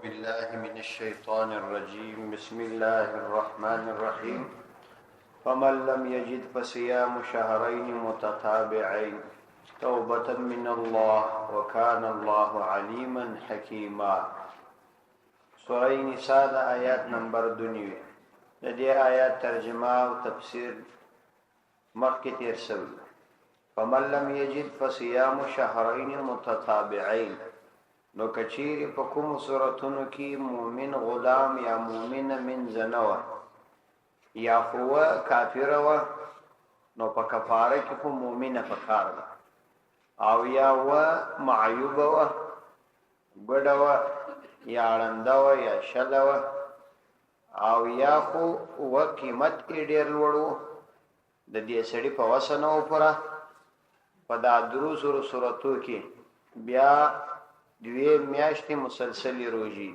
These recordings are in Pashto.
بالله من الشيطان الرجيم بسم الله الرحمن الرحيم فمن لم يجد فصيام شهرين متتابعين توبة من الله وكان الله عليما حكيما. سورة نساء آيات نمبر 2 د دې آیات ترجمه او تفسیر مخکې تیر شوی. فمن لم يجد فصيام شهرين متتابعين، نو کچیری په کوم صورتونو کې مومن غلام یا مومن من زنوه یا خو کافر و، نو په کفاره کې په مومنه پکار ده، او یا و معیوب و ګډه و یا ړنده و یا شله و، او یا خو و قیمت یې ډېر لوړ و، د دې سړي په وسه نه و پوره. په دا درو صورتو کې بیا 2 میاشتې مسلسلې روژې،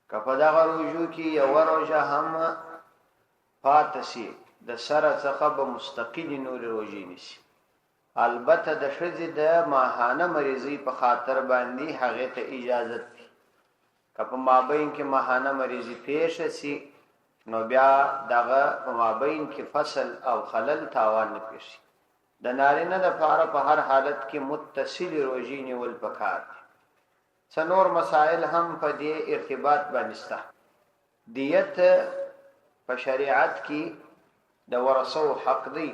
که په دغه روژو کې یو روژه هم پاتې شي د سره څخه به مستقلې نورې روژې نیسي. البته د ښځې د ماهانه مریضۍ په خاطر باندې هغې ته اجازت دی، که په مابین کې ماهانه مریضي پیښه شي نو بیا دغه په مابین کې فصل او خلل تاوان نه پیښي. د نارینه دپاره په هر حالت کې متصلې روژې نیول پکار دي. څنور مسائل هم په دې ارتباط باندې شته. دیت په شریعت کې د ورثو حق دی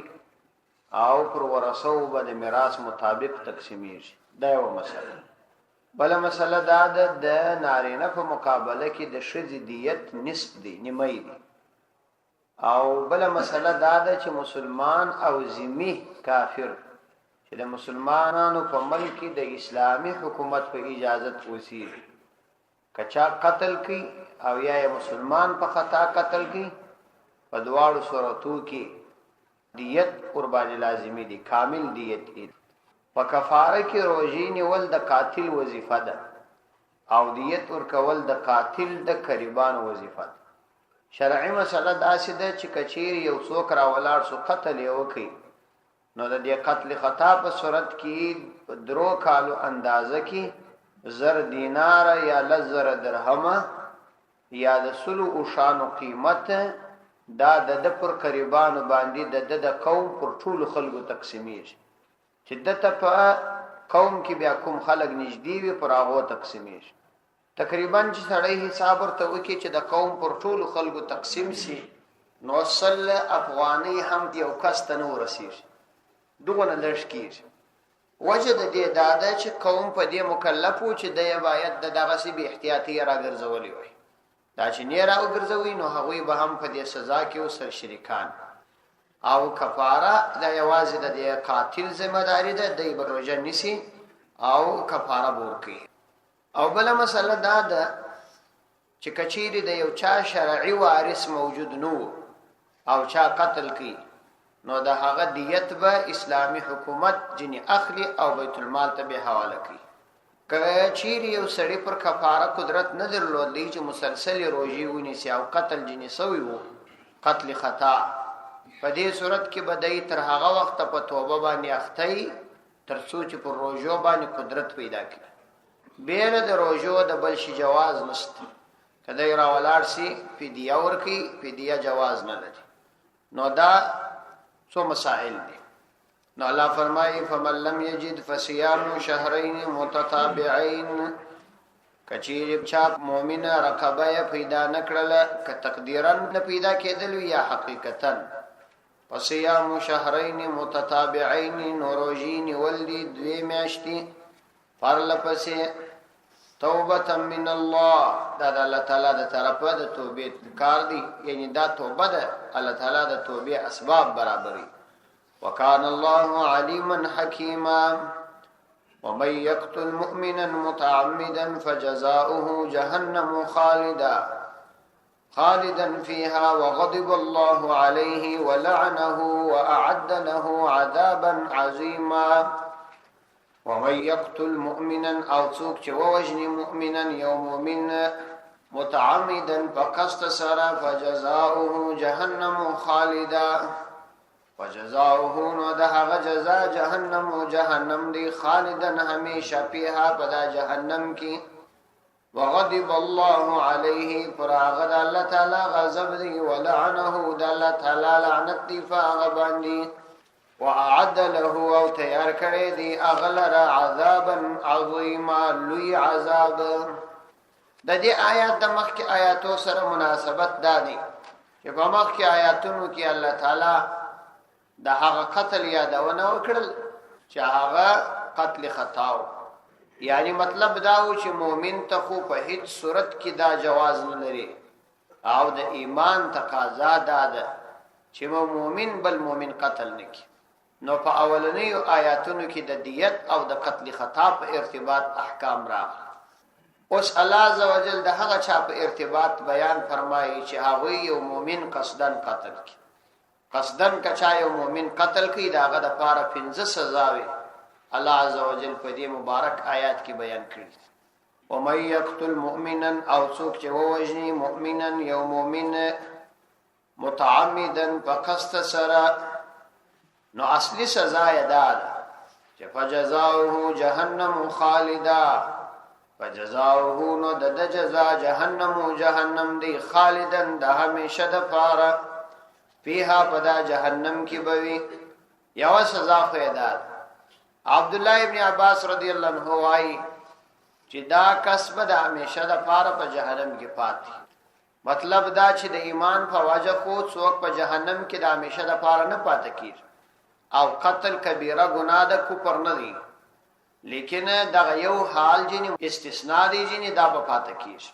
او پر ورثو باندې میراث مطابق تقسیمیږي، دا یو مسله. بل مسله دا ده د نارینه په مقابله کې د ښځې دیت نصف دی، نیمه دی. او بل مسله دا ده چې مسلمان او ذمي کافر چې د مسلمانانو په ملک کې د اسلامي حکومت په اجازت وسیږي، کچا قتل کی او یا مسلمان په خطا قتل کی، په دواړو صورتو کې دیت قرباني لازمی دی، کامل دیت دی. په کفاره کې روژې نیول د قاتل وظیفه ده او دیت ورکول د قاتل د قریبان وظیفه ده. شرعي مسله داسې ده چې کچیر یو څوک راولاړ سو قتل یې وکړي، نو د دې قتل خطا په صورت کې 3 کالو اندازه کې 1000 دینار یا 1000 درهم یا د 100 اوښانو قیمت دا د پر قریبانو باندې د قوم پر ټولو خلکو تقسیمیږي، چې دته په قوم کې بیا کوم خلک نږدې وي پر هغه تقسیمیږي. تقریبا چې سړی حساب ورته وکړي چې د قوم پر ټولو خلکو تقسیم شي، نو 100 افغانۍ هم یو کس ته نه ورسیږي، دغه لږ کیږي. وجه د دې دا ده چې قوم په دې مکلف و چې د باید د دغه سی به احتیاطي راګرځولي وي، دا چې نه راګرځوي نو هغوی به هم په دې سزا کې وسر شریکان. او کفاره دا یوازې د قاتل ذمہ داری ده، د روژه نیسي او کفاره ورکوي. او بل مسله دا ده چې کچېری د یو چا شرعي وارث موجود نو او چا قتل کی، نو د هغه دیت به اسلامی حکومت جنی اخلي او بیت المال ته به حواله کوي. کچېری یو سړی پر کفاره قدرت نه درلودلی چې مسلسل روژې ونیسي او قتل جنی سوی وو قتل خطا، په دې صورت کې بدای تر هغه وخت په توبه باندې اختی تر څو چې پر روژو باندې قدرت پیدا کړي. بیل د روژو د بل شي جواز نشته، کله یې راولاړ سي فدیه ورکي، فدیه جواز نه لري. نو دا څو مسائل دي. نو الله فرمایي فمن لم يجد فصيام شهرين متتابعين، کچیر چا مؤمن رقبه پیدا نکړل، ک تقدیرا نه پیدا کېدل یا حقیقتا، فصيام شهرين متتابعين، نوروجين ولدي 2 میاشتې پرلپسې توبه من الله، دا د الله تعالی د طرفه د توبې کار دی، یعنی دا توبه ده الله تعالی د توبې اسباب برابري. وکان الله علیما حکیما. ومن یقتل مؤمنا متعمدا فجزاؤه جهنم خالدا فيها وغضب الله عليه ولعنه واعد له عذابا عظيما. ومن يقتل مؤمنا او څوک چې ووجني مؤمنا یو مؤمن متعمدا فقصد سرا فجزاؤه جهنم خالدا، فجزاؤه نو ده هغه جزاء جهنم دی خالدا همیشه فيها پدا جهنم کی. وغضب وغضب الله عليه فراغد الله تعالی غضب دی ولعنه د الله تعالی لعنت دی فاغباندی واعد له او تیار کړی دی اغلر عذابا عظیما لوی عذاب. د دې آیات د مخکې آیاتو سره مناسبت دا دی چې په مخکې آیاتونو کې الله تعالی د هغه قتل یادونه وکړل چې هغه قتل خطاو، یعنی مطلب دا و چې مؤمن ته خو په هیڅ صورت کې دا جواز نه لري او د ایمان تقاضا ده چې مؤمن بل مؤمن قتل نکړي. نو په اولنیو آیاتونو کې د دیت او د قتل خطا په ارتباط احکام راغلي. اوس الله عزوجل د هغه چا په ارتباط بیان فرمایي چې هغه یو مؤمن قصدن قتل کړي. قصدن کچا یو مؤمن قتل کړي داغه د پاره 15 سزاوي الله عزوجل په دې مبارک آیات کې بیان کړی. ومن یقتل مؤمنا او څوک چې ووجني مؤمنا یو مؤمن متعمدا فقصد سره، نو اصلي سزا یې ده چې فجزاؤه جهنم خالدا، فجزاؤه نو د جزا جهنم دی خالدن د همیشه د پاره فيها پدا جهنم کی بوي. یو سزا خو ده. عبد الله ابن عباس رضی الله عنه وايي چې دا کسب د همیشه د پاره په جهنم کې پاتې. مطلب دا چې د ایمان په وجه خو څوک په جهنم کې د همیشه د پاره نه پاتې کیږي او قتل کبیره ګناه ده کفر نه دی، لیکن دا یو حال جنې استثناء دی جنې دا به پاتې کیږي.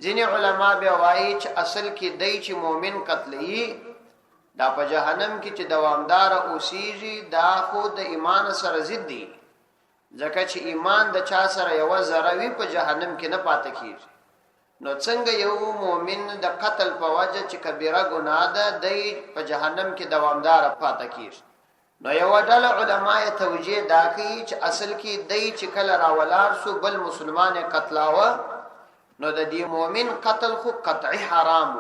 ځینې علما به وایي چې اصل کې دی چې مؤمن قتلې دا په جهنم کې چې دوامدار اوسېږي دا خو د ایمان سره ضد دی، ځکه چې ایمان د چا سره یو ذره په جهنم کې نه پاتې کیږي. نو څنګه یو مؤمن د قتل په وجه چې کبیره ګناه ده دی په جهنم کې دوامدار پاتې کیږي. نو یو ډله علماء توجیه دا کوي چې اصل کې دی چې کله راولار سو بل مسلمان قتلاوه نو د دې مؤمن قتل خو قطعی حرام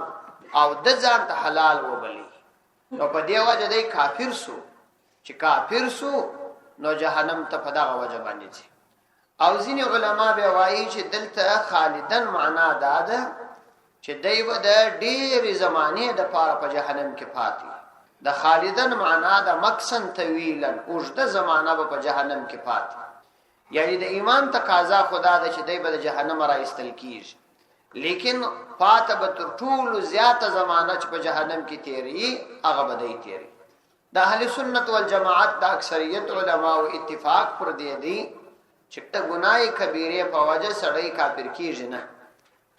او د ځان ته حلال وبلی، نو په دې وجه دی کافر سو. چې کافر سو نو جهنم ته په دغه وجه باندې ځي. او ځینې علما به وایي چې دلته خالدن معنا ده چې دی و د ډېرې زمانه د پاره په جهنم کې پاتې. د خالدن معنا د مکسن طویلن اوږده زمانہ په جهنم کې پاتې، یعنی د ایمان تقاضا خدا ده چې دی به د جهنم را ایستل کیږي، لیکن پاته به تر ټولو زیاته زمانہ چې په جهنم کې تیری هغه به دی تیری. د اهل سنت والجماعت د اکثریت علما او اتفاق پر دی چې د ګناه کبیره په وجه سړی کافر کیږي نه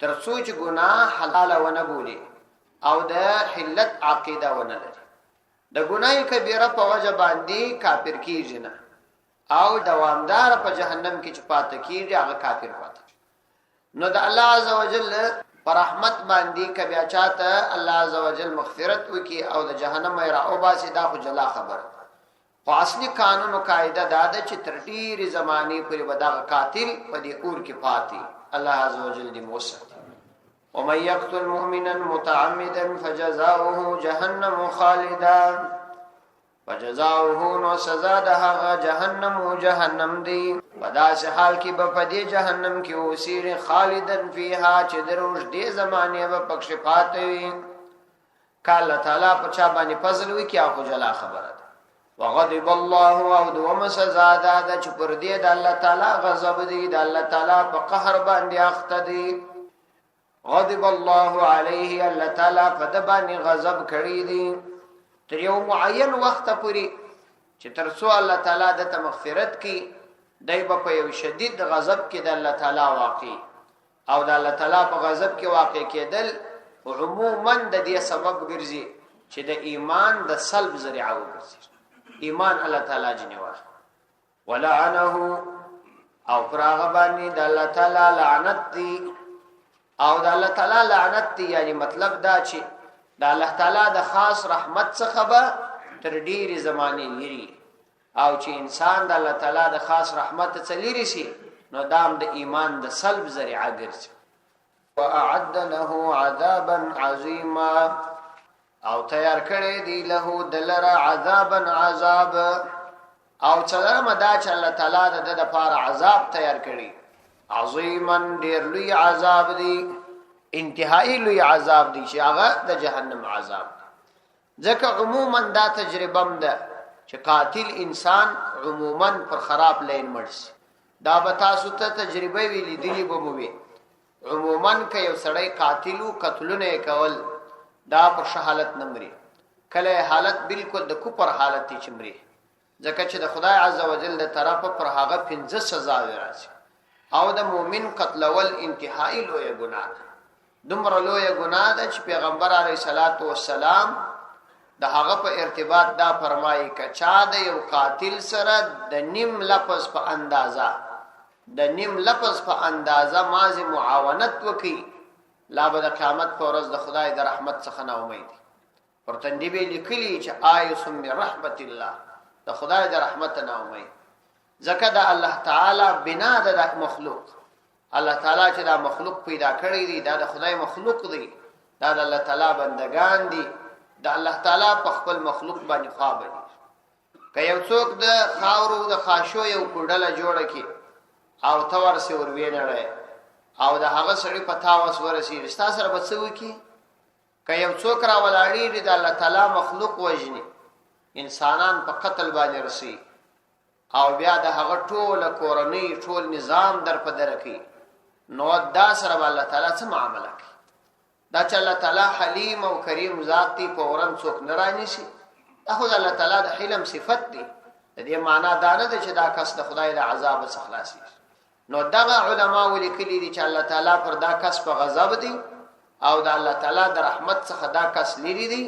تر څو چې ګناه حلال ونه بولي او د حلت عقیده ونه لري. د ګناه کبیره په وجه باندې کافر کیږي نه او دوامدار په جهنم کې چې پاتې کیږي هغه کافر پاتې. نو د الله عزوجل پر رحمت باندې کبیا چاته الله عزوجل مغفرت وکي او د جهنم را او باسي دا خو جلا خبر. خو اصلي قانون او قاعده دا ده چې تر ډیرې زمانه پورې وداغه قاتل په دې اور کې پاتې. الله عزوجل دې موسع. ومن يقتل مؤمنا متعمدا فجزاؤه جهنم خالدا، فجزاؤه نو سزا ده جهنم دی. بداس حال کی بپدی جهنم کی اوسیر خالدن فیها چې دروش دی زمانه به پکش پاتوي. کله تعالی په چا باندې فضل وی کیا خو جلا خبره ده. وغضب الله او دوم سزا ده چې پر دې د الله تعالی غضب دی، د الله تعالی په قهر باندې اخته دی. غضب الله علیه الله تعالی په د باندې غضب کړی دی تر یو معین وخت پورې چې تر څو الله تعالی د مغفرت کی دای په یو شدید غضب کې د الله تعالی واقع او د الله تعالی په غضب کې واقع کېدل عموما د دې سبب ګرځي چې د ایمان د سلب ذریعہ وګرځي. ایمان الله تعالی جنوا ولعنه او فراغ باندې د الله تعالی لعنت دی او د الله تعالی لعنت دی، یعنی مطلب دا چې د الله تعالی د خاص رحمت څخه به تر ډیره زمانه لري او چې انسان د الله تعالی د خاص رحمت څخه لري شي نو دام د ایمان د سلب ذریعہ ګرځي. واعد له عذابا عظیما او تیار کړی دی له دلرا عذابا عذاب او څلرمه دا چې الله تعالی د لپاره عذاب تیار کړی عظیما ډیر لوی عذاب دی انتهایی لوی عذاب دی چې هغه د جهنم عذاب ځکه عموما دا تجربه ده چې قاتل انسان عموما پر خراب لین مرسي دا به تاسو ته تجربه ویلې دي به مو وي عموما که یو سړی قاتلو قتلونه کول دا پر شهادت نمري کله حالت بالکل د کوپر حالت چې مري ځکه چې د خدای عزوجل د طرفه پر هغه 15 سزا راځي او د مؤمن قتلول انتهایی لوی ګناه ده دومره لوی ګناه ده چې پیغمبر علیه الصلاۃ والسلام د هغه په ارتباط دا فرمایي کچا د یو قاتل سره د نیم لفظ په اندازا مازه معاونت وکي لا به د قیامت پر ورځ د خدای د رحمت څخه نه امید ورتندې به لیکلي چې آیسم من رحمت الله د خدای د رحمت نه امید ځکه د الله تعالی بنا د مخلوق الله تعالی چې دا مخلوق پیدا کړی دی دا د خدای مخلوق دی دا د الله تعالی بندگان دي د الله تعالی په خپل مخلوق باندې خواب دي که یو څوک د خاورو د خاشو یو ګډله جوړه کی او تور سي ور وینړې او د هغه سړی په تاوس ورسي رستا سره بڅوي کی که یو څوک را ولاړی د الله تعالی مخلوق وجني انسانان په قتل باندې رسي او بیا د هغه ټول کورنۍ ټول نظام در په درکې نو دا سره الله تعالی څه معامله کوي دا چې الله تعالی حلیم او کریم ذات دی په ورن څوک نه رانی شي اخو الله تعالی د حلم صفت دی د دې معنا دا نه ده چې دا کس د خدای د عذاب څخه خلاصي نو دغه علما ولیکلي دي چې الله تعالی پر دا کس په غضب دی او د الله تعالی د رحمت څخه دا کس لري دی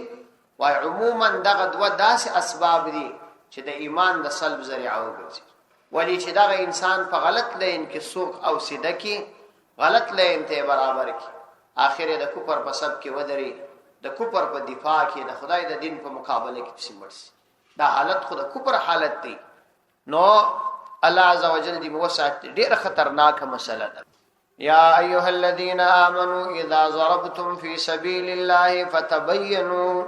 وای عموما دغه دوه داسې اسباب دي چې د ایمان د سلب ذریعہ وګرځي ولی چې دغه انسان په غلط لین کې سوق او سیده کې غلط لین ته برابر کې اخر د کوپر په سب کې ودري د کوپر په دفاع کې د خدای د دین په مقابله کې سیمرسي دا حالت خو د کوپر حالت دی نو الله عزوجل دې موسعت ډیره خطرناک مسله ده یا ایها الذين امنوا اذا ضربتم في سبيل الله فتبينوا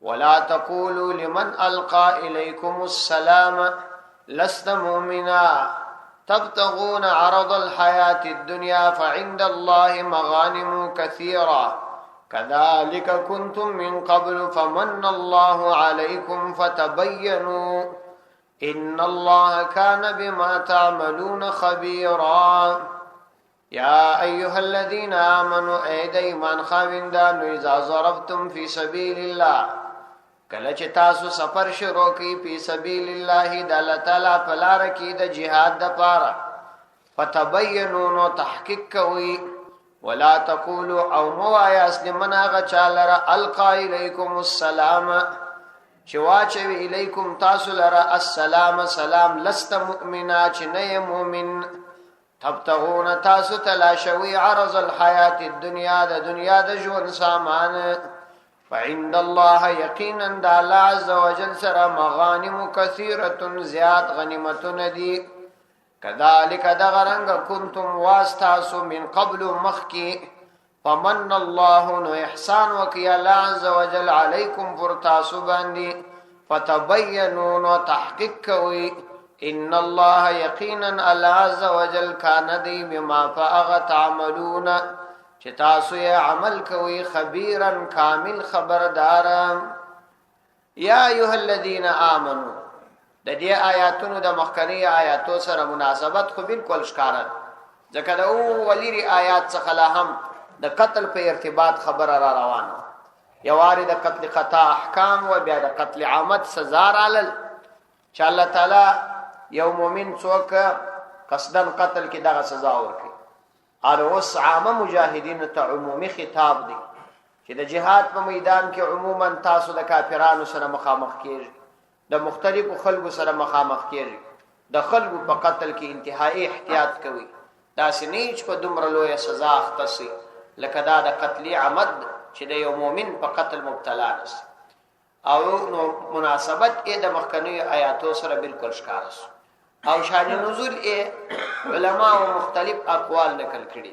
ولا تقولوا لمن القى اليكم السلام لست مؤمنا تبتغون عرض الحياة الدنيا فعند الله مغانم كثيرة كذلك كنتم من قبل فمن الله عليكم فتبينوا إن الله كان بما تعملون خبيرا يا أيها الذين آمنوا أيد إيمان خاوندان إذا ضربتم في سبيل الله کله چې تاسو سفر شروع کړئ په سبیل الله د الله تعالی په لار کې د جهاد د پاره فتبینوا تحقیق کوي ولا تقولوا او مواياس لمن هغه چالره القا الیکم السلام چې واچوي الیکم تاسو لره السلام سلام لست مؤمنا چې نه مؤمن تبتغون تاسو تلاشوي عرض الحیات الدنیا د دنیا د ژوند سامان فعند الله یقینا د الله عز وجل سره مغانم کثیره زیات غنیمتون دي کذالک دغرنګ کنتم واستاسو من قبل مخکی فمن الله نو احسان وکي الله عز وجل علیکم فرتاسو باندې فتبینوا تحقیق کوي ان الله یقینا الله عز وجل کان دی بما فاغ تعملون چې تاسو یې عمل کوي خبيرا کامل خبردار یا ایها الذين امنوا د دې آیاتونو د مخکنی آیاتو سره مناسبت خو بالکل ښکارا ځکه د اولی آیات څخه لا هم د قتل په ارتباط خبر را روانه یواری د قتل قطع احکام و بیا د قتل عامت سزا رالل چې الله تعالی یو مؤمن څوک قصدن قتل کې دغه سزا ورکړي اوس عامه مجاهدین ته عمومي خطاب دی چې د جهاد په میدان کې عموما تاسو د کافرانو سره مخامخ کیږئ د مختلفو خلکو سره مخامخ کیږئ د خلکو په قتل کې انتهایی احتیاط کوي دا سنیچ په دومره لوی سزا اختصي لکه دا د قتل عمد چې د یو مؤمن په قتل مبتلا نشي او نو مناسبت یې د مخکنی آیاتو سره بالکل ښکارا او شان نزول علماء و مختلف اقوال نقل کړي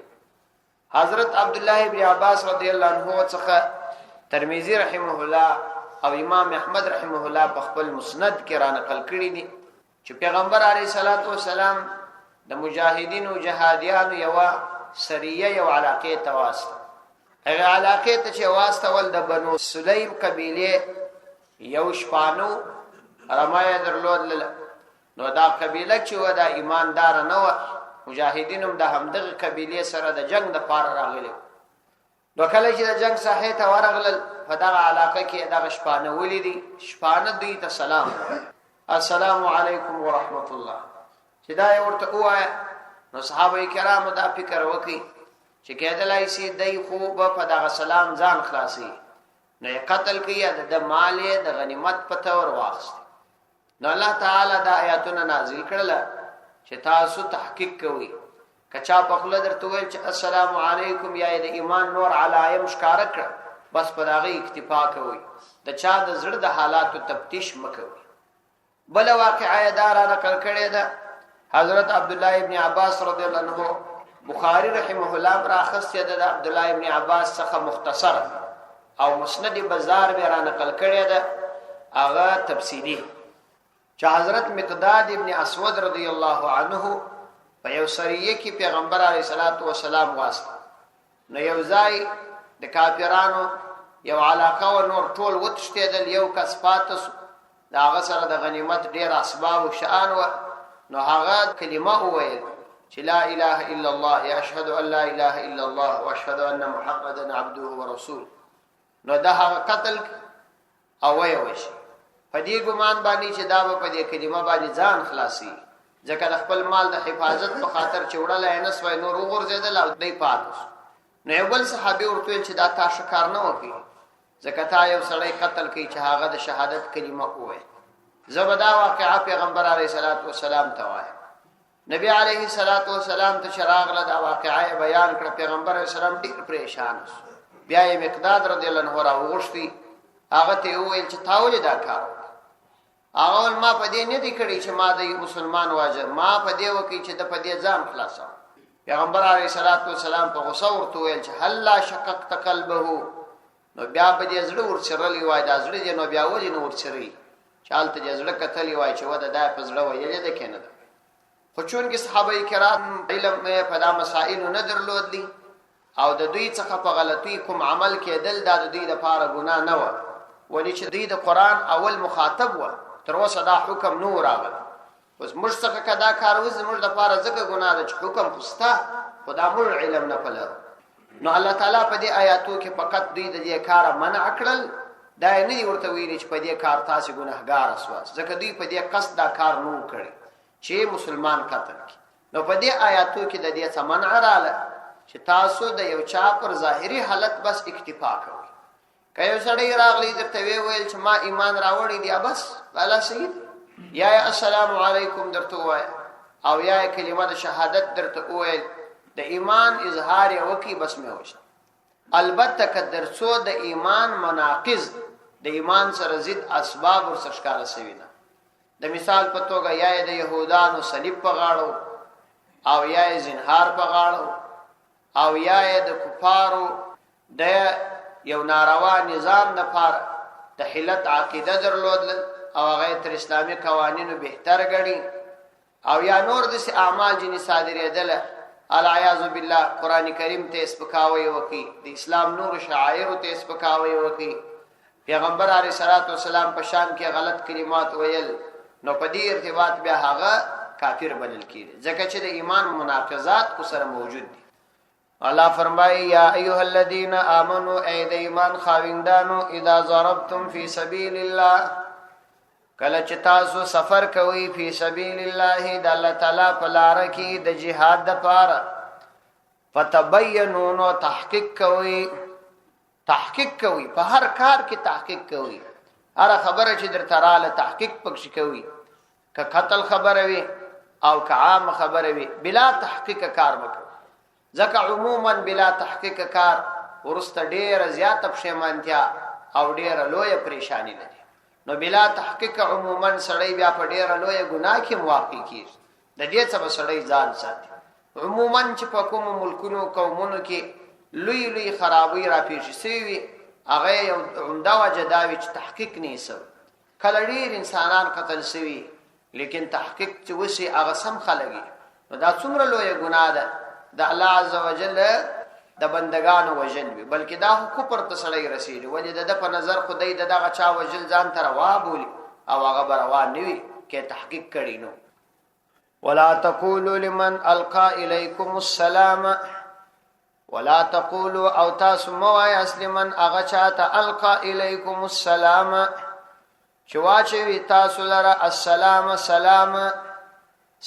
حضرت عبد الله ابن عباس رضی الله عنه څخه ترمذی رحمه الله او امام احمد رحمه الله په خپل مسند کې را نقل کړي دي چې پیغمبر علیه الصلاۃ والسلام د مجاهدینو جهادیانو یو سریه یو علاقه تواسته هغه علاقه ته چې واسطه ول د بنو سلیم قبیله یو شپانو رمای درلود نو دا قبیله چې و دا ایماندار نه و مجاهدینم د همدغه قبیله سره د جنگ د پار راغلي نو کله چې د جنگ ساحه ته ورغلل په دغه علاقه کې دغه شپانه ولیدي شپانه دوی ته سلام السلام علیکم ورحمت الله چې دا ورته وایي نو صحابه کرام دا فکر وکړي چې کېدلای شي دای خو په دغه سلام ځان خلاصي نو قتل کیه د مال د غنیمت په تور واخست نو الله تعالی دا آیاتونه نازل کړل چې تاسو تحقیق کوئ کچا په خله درته ویل چې السلام علیکم یا د ایمان نور علایم ښکارا کړ بس په دغه اکتفا کوئ د چا د زړه د حالاتو تفتیش مکوئ بل واقعه دار نقل کړي ده حضرت عبد الله ابن عباس رضی الله عنه بخاری رحمه الله راخص د عبد الله ابن عباس څخه مختصر او مسند بازار به را نقل کړي ده هغه تفصیلی چې حضرت مقداد ابن اسود رضی الله عنه په یو سریه کې پیغمبر علیه الصلاۃ والسلام واسطه نو یو ځای د کافرانو یو علاقه و نور ټول وتشتیدل یو کس پاتس دا هغه سره د غنیمت ډیر اسباب او شان و نو هغه کلمه وویل چې لا اله الا الله یا اشهد ان لا اله الا الله واشهد ان محمدا عبده ورسوله نو دا هغه قتل او ویوش په دې ګمان باندې چې دا په دې کلمه باندې ځان خلاصي ځکه د خپل مال د حفاظت په خاطر چې وړل نه سوی نور وګرځیدل او دی پاتوس نو یو بل صحابي ورته چې دا تاسو کار نه وکړي ځکه تا یو سړی قتل کوي چې هغه د شهادت کلمه وایي زبدا واقعا پیغمبر علیه الصلاۃ والسلام ته وایي نبی علیه الصلاۃ والسلام ته چراغ له دا واقعا بیان کړ پیغمبر علیه السلام ډیر پریشان بیا یې مقداد رضی الله عنه راوغشتي هغه ته وویل چې تاول دا کار اول ما په دې نه دي کړی چې ما د مسلمان واجب ما په دې وکي چې د په دې ځان خلاصو پیغمبر علیه الصلاۃ والسلام په غوسه ورته ویل چې هل لا شققت قلبه نو بیا په دې زړه ورچرلی وای دا زړه دې نو بیا ولې نو ورچري چالت دې زړه کتلی وای چې ودا د په زړه ویلې ده کنه خو چون کې صحابه کرام علم په دا مسائل نه درلودلی او د دوی څخه په غلطي کوم عمل کېدل دا د دوی لپاره ګناه نه و ولې چې دوی د قران اول مخاطب و تر اوسه دا حکم نو راغلی اوس موږ څخه کدا کار وز موږ د لپاره ځکه ګناه ده چې حکم خوستا خدا موږ علم نه پلو نو الله تعالی په دې آیاتو کې فقط دوی د دې کار منع کړل دا نه ورته ویلي چې په دې کار تاسو ګناهګار اسواس ځکه دوی په دې قصد دا کار نه کړی چې مسلمان قتل کی نو په دې آیاتو کې د دې څه منع رااله چې تاسو د یو چا پر ظاهري حالت بس اکتفا کوئ کایو سړی راغلی درته ویل چې ما ایمان راوړی دی بس والا سید یا السلام علیکم درته وای او یا کلمه د شهادت درته ویل د ایمان اظهار وکي بس مې وشه البته کدر څو د ایمان مناقض د ایمان سره ضد اسباب ور سشکاره سوي نه د مثال په توګه یا د يهودانو صلیب په غاړو او یا زنهار په غاړو او یا د کفارو د یو ناروا نظام د پاره د حلت عقیده درلودل او هغه تر اسلامي قوانینو بهتر غړي او یا نور د اعمال جنې صادرېدل العیاذ بالله قران کریم ته سپکاوي وکي د اسلام نور شعائر ته سپکاوي وکي پیغمبر علیه الصلاۃ والسلام په شان کې غلط کلمات ویل نو په دې ارتباط بیا هغه کافر بلل کیږي ځکه چې د ایمان مناقضات کو سره موجود دي الله فرمایي یا ایها الذین آمنوا ای د ایمان خاوندانو اذا ضربتم فی سبیل الله کله چې تاسو سفر کوئ فی سبیل الله د الله تعالی په لار کې د جهاد د پاره فتبینوا نو تحقیق کوئ په هر کار کې تحقیق کوئ هر خبره چې در تراله تحقیق پکې کوئ که قتل خبره وي او که عام خبره وي بلا تحقیق کار وکړئ ځکه عموما بلا تحقیق کار ورسته ډیره زیاته پښیمانتیا او ډیره لویه پریشانی لري نو بلا تحقیق عموما سړی بیا په ډیره لویه ګناه کې واقع کیږي د دې څخه سړی ځان ساتي عموما چې په کوم ملکونو قومونو کې لوی لوی خرابوي را پیښ شي هغه یو عمده وجه دا وي چې تحقیق نه سو کله ډیر انسانان قتل شوي لیکن تحقیق چې وشي هغه سم خلګي نو دا څومره لوی ګناه ده د الله عزوجل د بندگانو وجل وي، بلکې دا کفر ته سړی رسیږي. ولې د په نظر خدای دغه چا وجل ځان ته روا بولي او هغه بروا نه وي کې تحقیق کړي. نو ولا تقولوا لمن القى اليكم السلام، ولا تقولوا او تاسو موایاست لمن هغه چاته القى اليكم السلام چې واچوي تاسو لره السلام سلام.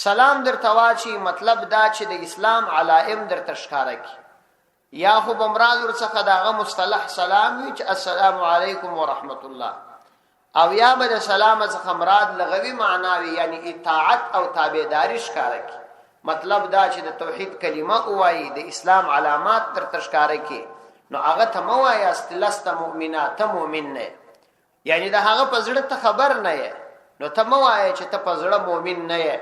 سلام در تواچی مطلب دا چې د اسلام علائم در تشکاره کی، یا خو بمراد ورڅخه داغه مصطلح سلام وی چې السلام علیکم ورحمت الله، او یا به سلام څخه مراد لغوی معنا وی یعنی اطاعت او تابعداري ښکاره کی. مطلب دا چې د توحید کلمه وایي، د اسلام علامات در تشکاره کی، نو هغه ته موایاست لست مؤمنه، ته مؤمن نه، یعنی دا هغه په زړه ته خبر نه، نو ته موایې چې ته په زړه مؤمن نه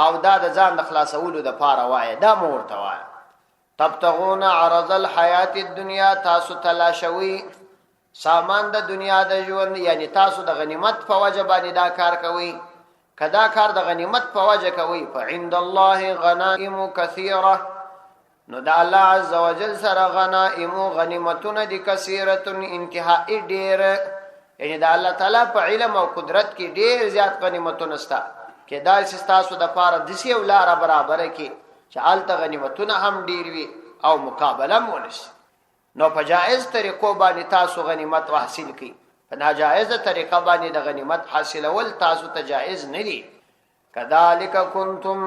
او دا د ځان د خلاصولو د پاره وایي، دا مو ورته وایي. تبتغون عرض الحیات الدنیا، تاسو تلاشوي سامان د دنیا د ژوند، یعنی تاسو د غنیمت په وجه باندې دا کار کوي. کدا کار د غنیمت په وجه کوي، فعند الله غنائم کثیره، نو د الله عزوجل سره غنائم غنیمتونه دي کثیره انتهائی ډیر، یعنی د الله تعالی په علم او قدرت کې ډیر زیات غنیمتونه ستا کې دا تاسو د پاره د سی ولاره برابر کې چې آلته غنیمتونه هم ډیر وي او مقابله مونس. نو په جائز طریقو باندې تاسو غنیمت حاصل کړئ، په ناجائز طریقه باندې د غنیمت حاصلول تاسو ته جائز نه دي. کذالک کنتم،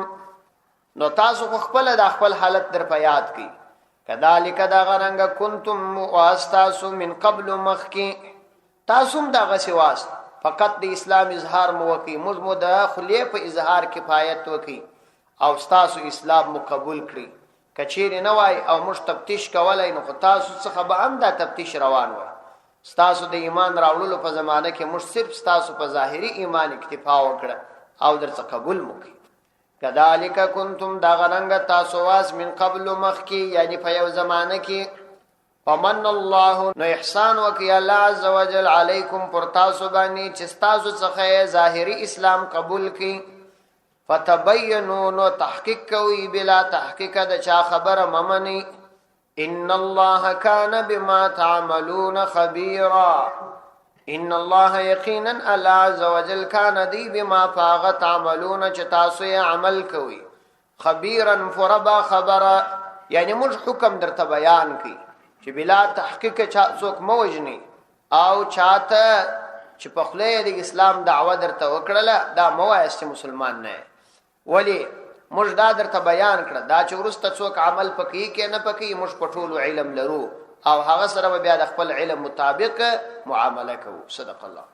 نو تاسو خپل د خپل حالت در په یاد کړئ. کذالک دا غرنګ کنتم واستاسو من قبل مخکی، تاسو دا غسواس فقط د اسلام اظهار مو وکي، مو د خلیه په اظهار کفایت وکي او تاسو اسلام مقبول کړی. کچیر نه وای او مش تفتیش کولای، نو تاسو څخه به هم دا تفتیش روان وای. تاسو د ایمان راوړلو په زمانه کې مش صرف تاسو په ظاهري ایمان اکتفا وکړه او درڅ قبول مکي. کذالک کنتم دا غرنګ تاسو واس من قبل مخکی، یعنی په یو زمانه کې فمن الله، نو احسان وکي الله عزوجل علیکم پر تاسو باندې چې تاسو څخه ظاهري اسلام قبول کړي. فتبینوا، نو تحقیق کوي بلا تحقیق د چا خبر ممنی. ان الله کان بما تعملون خبیرا، ان الله یقینا الله عزوجل کان دی بما فاغ تعملون چې تاسو یې عمل کوي، خبیرا فربا خبر، یعنی موږ حکم درته بیان کی چې بلا تحقیق چا څوک موجنی او چاته چې په خله د اسلام دعوه درته وکړه دا موایست مسلمان نه. ولی موږ دا درته بیان کړه دا چې ورسته څوک عمل پکې کې نه پکې، موږ په ټولو علم لرو او هغه سره بیا د خپل علم مطابق معامله کوو. صدق الله.